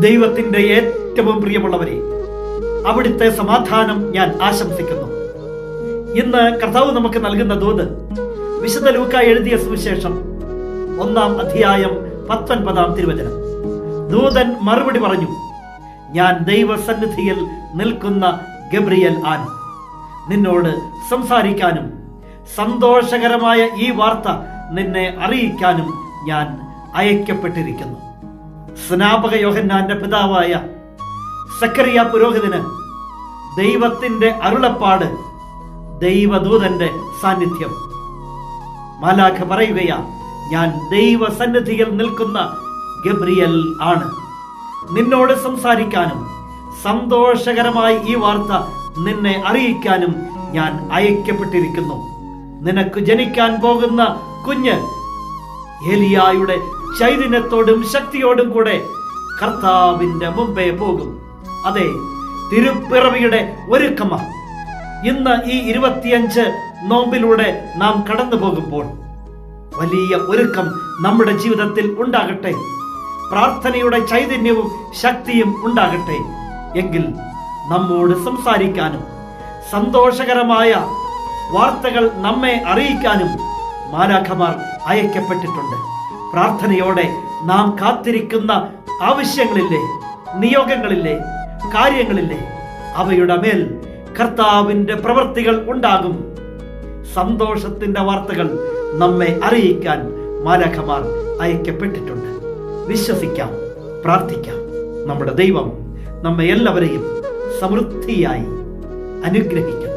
ദൈവത്തിന്റെ ഏറ്റവും പ്രിയമുള്ളവരെ, അവിടുത്തെ സമാധാനം ഞാൻ ആശംസിക്കുന്നു. ഇന്ന് കർത്താവ് നമുക്ക് നൽകുന്ന ദൂത് വിശുദ്ധ ലൂക്ക എഴുതിയ സുവിശേഷം 1-ാം അധ്യായം 19-ാം തിരുവചനം. ദൂതൻ മറുപടി പറഞ്ഞു, ഞാൻ ദൈവസന്നിധിയിൽ നിൽക്കുന്ന ഗബ്രിയേൽ ആണ്. നിന്നോട് സംസാരിക്കാനും സന്തോഷകരമായ ഈ വാർത്ത നിന്നെ അറിയിക്കാനും ഞാൻ അയക്കപ്പെട്ടിരിക്കുന്നു. സ്നാപക യോഹന്നാന്റെ പിതാവായ സക്കറിയ പുരോഹിതന് ദൈവത്തിന്റെ അരുളപ്പാട്, ദൈവദൂതന്റെ സാന്നിധ്യം. മാലാഖ പറയുകയാ, ഞാൻ ദൈവസന്നിധിയിൽ നിൽക്കുന്ന ഗബ്രിയേൽ ആണ്. നിന്നോട് സംസാരിക്കാനും സന്തോഷകരമായി ഈ വാർത്ത നിന്നെ അറിയിക്കാനും ഞാൻ അയക്കപ്പെട്ടിരിക്കുന്നു. നിനക്ക് ജനിക്കാൻ പോകുന്ന കുഞ്ഞ് ഏലിയായുടെ ചൈതന്യത്തോടും ശക്തിയോടും കൂടെ കർത്താവിന്റെ മുമ്പേ പോകും. അതെ, തിരുപ്പിറവിയുടെ ഒരുക്കമ ഇന്ന് ഈ 25 നോമ്പിലൂടെ നാം കടന്നു പോകുമ്പോൾ വലിയ ഒരുക്കം നമ്മുടെ ജീവിതത്തിൽ ഉണ്ടാകട്ടെ. പ്രാർത്ഥനയുടെ ചൈതന്യവും ശക്തിയും ഉണ്ടാകട്ടെ. എങ്കിൽ നമ്മോട് സംസാരിക്കാനും സന്തോഷകരമായ വാർത്തകൾ നമ്മെ അറിയിക്കാനും മാലാഖമാർ അയക്കപ്പെട്ടിട്ടുണ്ട്. പ്രാർത്ഥനയോടെ നാം കാത്തിരിക്കുന്ന ആവശ്യങ്ങളില്ലേ, നിയോഗങ്ങളില്ലേ, കാര്യങ്ങളില്ലേ, അവയുടെ മേൽ കർത്താവിന്റെ പ്രവൃത്തികൾ ഉണ്ടാകും. സന്തോഷത്തിന്റെ വാർത്തകൾ നമ്മെ അറിയിക്കാൻ മാലാഖമാർ അയക്കപ്പെട്ടിട്ടുണ്ട്. വിശ്വസിക്കാം, പ്രാർത്ഥിക്കാം. നമ്മുടെ ദൈവം നമ്മെ എല്ലാവരെയും സമൃദ്ധിയായി അനുഗ്രഹിക്കും.